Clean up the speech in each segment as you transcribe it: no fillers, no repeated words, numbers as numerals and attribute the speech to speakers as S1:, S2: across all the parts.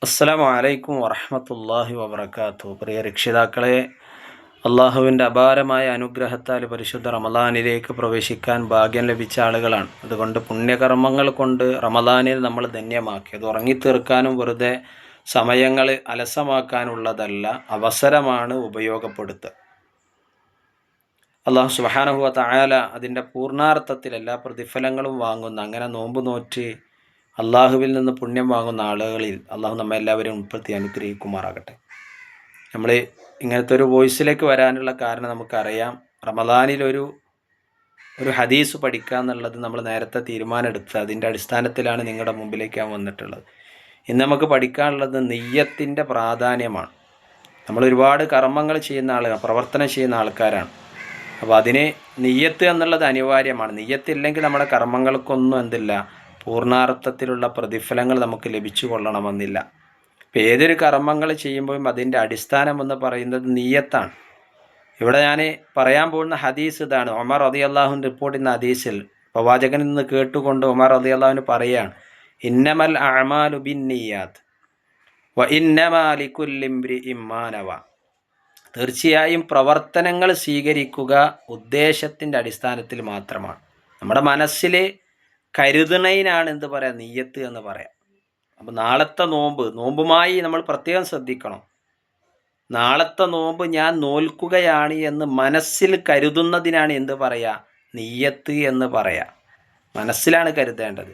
S1: അസ്സലാമു അലൈക്കും വറഹ്മത്തുള്ളാഹി വബറകാതുഹു. പ്രിയ രക്ഷിതാക്കളെ, അള്ളാഹുവിൻ്റെ അപാരമായ അനുഗ്രഹത്താൽ പരിശുദ്ധ റമദാനിലേക്ക് പ്രവേശിക്കാൻ ഭാഗ്യം ലഭിച്ച ആളുകളാണ്. അതുകൊണ്ട് പുണ്യകർമ്മങ്ങൾ കൊണ്ട് റമദാനിൽ നമ്മൾ ധന്യമാക്കി. അത് ഉറങ്ങിത്തീർക്കാനും വെറുതെ സമയങ്ങൾ അലസമാക്കാനുള്ളതല്ല, അവസരമാണ് ഉപയോഗപ്പെടുത്തുക. അള്ളാഹു സുബ്ഹാനഹു വ തആല അതിൻ്റെ പൂർണ്ണാർത്ഥത്തിൽ എല്ലാ പ്രതിഫലങ്ങളും വാങ്ങുന്ന, അങ്ങനെ നോമ്പ് നോറ്റ് അള്ളാഹുവിൽ നിന്ന് പുണ്യം വാങ്ങുന്ന ആളുകളിൽ അള്ളാഹു നമ്മെ എല്ലാവരും ഉൾപ്പെടുത്തി അനുഗ്രഹിക്കുമാറാകട്ടെ. നമ്മൾ ഇങ്ങനത്തെ ഒരു വോയിസിലേക്ക് വരാനുള്ള കാരണം നമുക്കറിയാം. റമദാനിലൊരു ഹദീസ് പഠിക്കുക എന്നുള്ളത് നമ്മൾ നേരത്തെ തീരുമാനമെടുത്ത് അതിൻ്റെ അടിസ്ഥാനത്തിലാണ് നിങ്ങളുടെ മുമ്പിലേക്ക് ഞാൻ വന്നിട്ടുള്ളത്. ഇന്ന് നമുക്ക് പഠിക്കാനുള്ളത് നിയ്യത്തിൻ്റെ പ്രാധാന്യമാണ്. നമ്മൾ ഒരുപാട് കർമ്മങ്ങൾ ചെയ്യുന്ന ആളുകൾ, പ്രവർത്തനം ചെയ്യുന്ന ആൾക്കാരാണ്. അപ്പോൾ അതിന് നിയ്യത്ത് എന്നുള്ളത് അനിവാര്യമാണ്. നിയ്യത്തില്ലെങ്കിൽ നമ്മുടെ കർമ്മങ്ങൾക്കൊന്നും എന്തില്ല, പൂർണ്ണാർത്ഥത്തിലുള്ള പ്രതിഫലങ്ങൾ നമുക്ക് ലഭിച്ചു കൊള്ളണമെന്നില്ല. ഇപ്പം ഏതൊരു കർമ്മങ്ങൾ ചെയ്യുമ്പോഴും അതിൻ്റെ അടിസ്ഥാനം എന്ന് പറയുന്നത് നിയ്യത്താണ്. ഇവിടെ ഞാൻ പറയാൻ പോകുന്ന ഹദീസ് ഇതാണ്. ഉമർ റളിയല്ലാഹു റിപ്പോർട്ട് ചെയ്യുന്ന ഹദീസിൽ പ്രവാചകനിൽ നിന്ന് കേട്ടുകൊണ്ട് ഉമർ റളിയല്ലാഹു പറയുകയാണ്, ഇന്നമൽ അഅമാലു ബിന്നിയ്യാത്ത് വ ഇന്നമാ ലികുല്ലി ഇംറിഇൻ മാ നവ. തീർച്ചയായും പ്രവർത്തനങ്ങൾ സ്വീകരിക്കുക ഉദ്ദേശത്തിൻ്റെ അടിസ്ഥാനത്തിൽ മാത്രമാണ്. നമ്മുടെ മനസ്സിൽ കരുതുന്നതിനാണ് എന്ത് പറയാം, നിയ്യത്ത് എന്ന് പറയാം. അപ്പോൾ നാളത്തെ നോമ്പുമായി നമ്മൾ പ്രത്യേകം ശ്രദ്ധിക്കണം. നാളത്തെ നോമ്പ് ഞാൻ നോൽക്കുകയാണ് എന്ന് മനസ്സിൽ കരുതുന്നതിനാണ് എന്ത് പറയുക, നിയ്യത്ത് എന്ന് പറയാം. മനസ്സിലാണ് കരുതേണ്ടത്.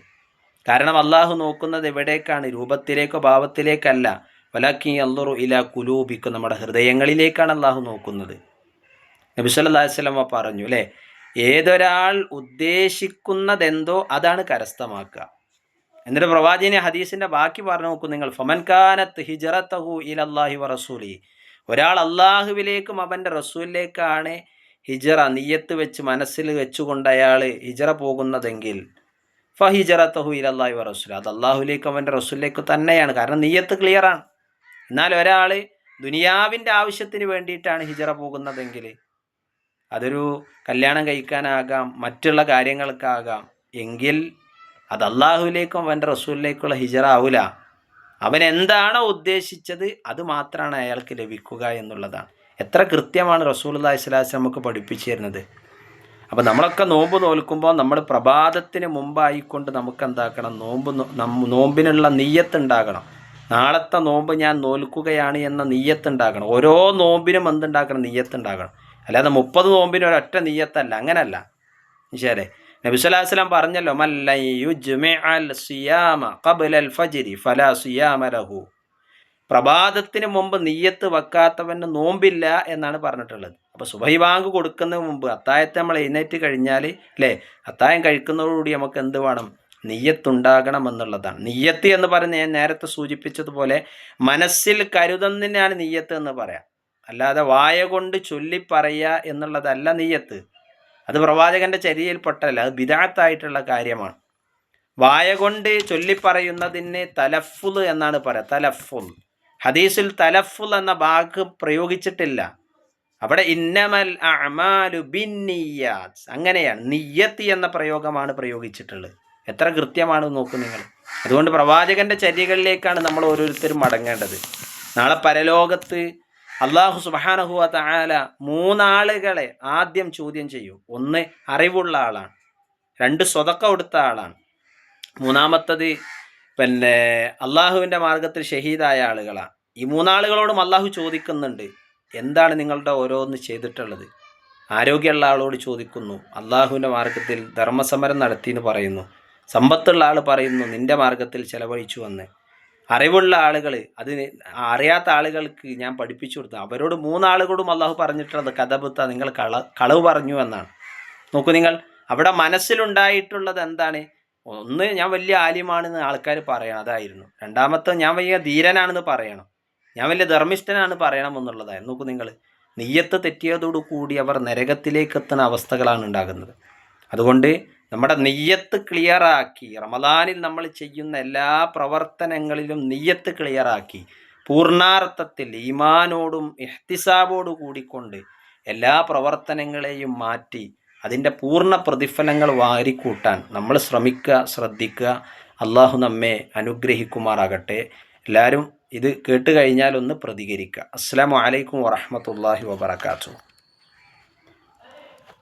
S1: കാരണം അള്ളാഹു നോക്കുന്നത് എവിടേക്കാണ്, രൂപത്തിലേക്കോ ഭാവത്തിലേക്കല്ല. വലാകിൻ യൻദുറു ഇലാ ഖുലൂബിക്കും, നമ്മുടെ ഹൃദയങ്ങളിലേക്കാണ് അള്ളാഹു നോക്കുന്നത്. നബി സല്ലല്ലാഹു അലൈഹി വസല്ലം പറഞ്ഞു അല്ലേ, ഏതൊരാൾ ഉദ്ദേശിക്കുന്നതെന്തോ അതാണ് കരസ്ഥമാക്കുക. എന്നിട്ട് പ്രവാചകനെ ഹദീസിൻ്റെ ബാക്കി പറഞ്ഞു നോക്കും നിങ്ങൾ. ഫമൻ കാനത്ത് ഹിജ്റതഹു ഇലല്ലാഹി വ റസൂലി, ഒരാൾ അള്ളാഹുവിലേക്കും അവൻ്റെ റസൂലിലേക്കാണ് ഹിജ്റ നിയ്യത്ത് വെച്ച് മനസ്സിൽ വെച്ചുകൊണ്ട് അയാൾ ഹിജ്റ പോകുന്നതെങ്കിൽ ഫഹിജ്റതഹു ഇലല്ലാഹി വ റസൂലി, അത് അള്ളാഹുലേക്കും അവൻ്റെ റസൂലിലേക്ക് തന്നെയാണ്. കാരണം നിയ്യത്ത് ക്ലിയറാണ്. എന്നാൽ ഒരാൾ ദുനിയാവിൻ്റെ ആവശ്യത്തിന് വേണ്ടിയിട്ടാണ് ഹിജ്റ പോകുന്നതെങ്കിൽ, അതൊരു കല്യാണം കഴിക്കാനാകാം, മറ്റുള്ള കാര്യങ്ങൾക്കാകാം, എങ്കിൽ അത് അള്ളാഹുവിലേക്കും അവൻ്റെ റസൂലിലേക്കുള്ള ഹിജ്റ ആവില്ല. അവൻ എന്താണോ ഉദ്ദേശിച്ചത് അത് മാത്രമാണ് അയാൾക്ക് ലഭിക്കുക എന്നുള്ളതാണ്. എത്ര കൃത്യമാണ് റസൂലുള്ളാഹി സ്വല്ലല്ലാഹു അലൈഹി വസല്ലം നമുക്ക് പഠിപ്പിച്ചു തരുന്നത്. അപ്പോൾ നമ്മളൊക്കെ നോമ്പ് നോൽക്കുമ്പോൾ നമ്മൾ പ്രഭാതത്തിന് മുമ്പായിക്കൊണ്ട് നമുക്ക് എന്താക്കണം, നോമ്പിനുള്ള നിയ്യത്ത് ഉണ്ടാകണം. നാളത്തെ നോമ്പ് ഞാൻ നോൽക്കുകയാണ് എന്ന നിയ്യത്ത് ഉണ്ടാകണം. ഓരോ നോമ്പിനും എന്തുണ്ടാക്കണം, നിയ്യത്ത് ഉണ്ടാകണം. അല്ലാതെ 30 നോമ്പിന് ഒരൊറ്റ നിയ്യത്തല്ല, അങ്ങനല്ല. ശരി, നബി സല്ലല്ലാഹു അലൈഹി വസല്ലം പറഞ്ഞല്ലോ, മല്ലൻ യുജ്മിഅൽ സിയാമ ഖബ്ലൽ ഫജ്രി ഫലാ സിയാമ ലഹു. പ്രഭാതത്തിന് മുമ്പ് നിയ്യത്ത് വെക്കാത്തവന് നോമ്പില്ല എന്നാണ് പറഞ്ഞിട്ടുള്ളത്. അപ്പോൾ സുബഹി ബാങ്ക് കൊടുക്കുന്നതിന് മുമ്പ് അത്തായത്തെ നമ്മൾ എഴുന്നേറ്റ് കഴിഞ്ഞാൽ അല്ലേ, അത്തായം കഴിക്കുന്നതോടുകൂടി നമുക്ക് എന്ത് വേണം, നിയ്യത്തുണ്ടാകണം എന്നുള്ളതാണ്. നിയ്യത്ത് എന്ന് പറയുന്നത് ഞാൻ നേരത്തെ സൂചിപ്പിച്ചതുപോലെ മനസ്സിൽ കരുതുന്നതിനാണ് നിയ്യത്ത് എന്ന് പറയാം. അല്ലാതെ വായ കൊണ്ട് ചൊല്ലിപ്പറയുക എന്നുള്ളതല്ല നിയ്യത്ത്. അത് പ്രവാചകൻ്റെ ചര്യയിൽപ്പെട്ടല്ല, അത് ബിദഅത്തായിട്ടുള്ള കാര്യമാണ്. വായ കൊണ്ട് ചൊല്ലിപ്പറയുന്നതിന് തലഫുൽ എന്നാണ് പറയുക. തലഫുൽ, ഹദീസിൽ തലഫുൽ എന്ന വാക്ക് പ്രയോഗിച്ചിട്ടില്ല. അവിടെ ഇന്നമൽ അഅമാലു ബിന്നിയ്യാത്ത്, അങ്ങനെയാണ് നിയ്യത്ത് എന്ന പ്രയോഗമാണ് പ്രയോഗിച്ചിട്ടുള്ളത്. എത്ര കൃത്യമാണ് നോക്കൂ നിങ്ങൾ. അതുകൊണ്ട് പ്രവാചകൻ്റെ ചര്യകളിലേക്കാണ് നമ്മൾ ഓരോരുത്തരും മടങ്ങേണ്ടത്. നാളെ പരലോകത്ത് അള്ളാഹു സുബ്ഹാനഹു വ തആല 3 ആളുകളെ ആദ്യം ചോദ്യം ചെയ്യും. 1 അറിവുള്ള ആളാണ്, 2 സ്വതക്ക കൊടുത്ത ആളാണ്, 3-മത്തത് അള്ളാഹുവിൻ്റെ മാർഗത്തിൽ ഷഹീദായ ആളുകളാണ്. ഈ 3 ആളുകളോടും അള്ളാഹു ചോദിക്കുന്നുണ്ട്, എന്താണ് നിങ്ങളുടെ ഓരോന്ന് ചെയ്തിട്ടുള്ളത്. ആരോഗ്യമുള്ള ആളോട് ചോദിക്കുന്നു, അള്ളാഹുവിൻ്റെ മാർഗത്തിൽ ധർമ്മസമരം നടത്തിയെന്ന് പറയുന്നു. സമ്പത്തുള്ള ആൾ പറയുന്നു, നിൻ്റെ മാർഗത്തിൽ ചെലവഴിച്ചു വന്ന്. അറിവുള്ള ആളുകൾ, അത് അറിയാത്ത ആളുകൾക്ക് ഞാൻ പഠിപ്പിച്ചു കൊടുത്തു. അവരോട് 3 ആളുകളോടും അള്ളാഹു പറഞ്ഞിട്ടുള്ളത് കദബുത്ത, നിങ്ങൾ കളവ് പറഞ്ഞു എന്നാണ്. നോക്കൂ നിങ്ങൾ, അവിടെ മനസ്സിലുണ്ടായിട്ടുള്ളത് എന്താണ്? 1, ഞാൻ വലിയ ആലിമാണെന്ന് ആൾക്കാർ പറയണം, അതായിരുന്നു. 2-മത്തെ, ഞാൻ വലിയ ധീരനാണെന്ന് പറയണം, ഞാൻ വലിയ ധർമ്മിഷ്ഠനാണ് പറയണം എന്നുള്ളതായിരുന്നു. നോക്കൂ നിങ്ങൾ, നിയ്യത്ത് തെറ്റിയതോടുകൂടി അവർ നരകത്തിലേക്ക് എത്തുന്ന അവസ്ഥകളാണ് ഉണ്ടാകുന്നത്. അതുകൊണ്ട് നമ്മുടെ നിയ്യത്ത് ക്ലിയറാക്കി, റമദാനിൽ നമ്മൾ ചെയ്യുന്ന എല്ലാ പ്രവർത്തനങ്ങളിലും നിയ്യത്ത് ക്ലിയറാക്കി പൂർണ്ണാർത്ഥത്തിൽ ഈമാനോടും ഇഹ്തിസാബോടു കൂടിക്കൊണ്ട് എല്ലാ പ്രവർത്തനങ്ങളെയും മാറ്റി അതിൻ്റെ പൂർണ്ണ പ്രതിഫലങ്ങൾ വാരിക്കൂട്ടാൻ നമ്മൾ ശ്രമിക്കുക, ശ്രദ്ധിക്കുക. അള്ളാഹു നമ്മെ അനുഗ്രഹിക്കുമാറാകട്ടെ. എല്ലാവരും ഇത് കേട്ട് കഴിഞ്ഞാൽ ഒന്ന് പ്രതികരിക്കുക. അസ്സലാമു അലൈക്കും വറഹ്മത്തുള്ളാഹി വബറകാതുഹു.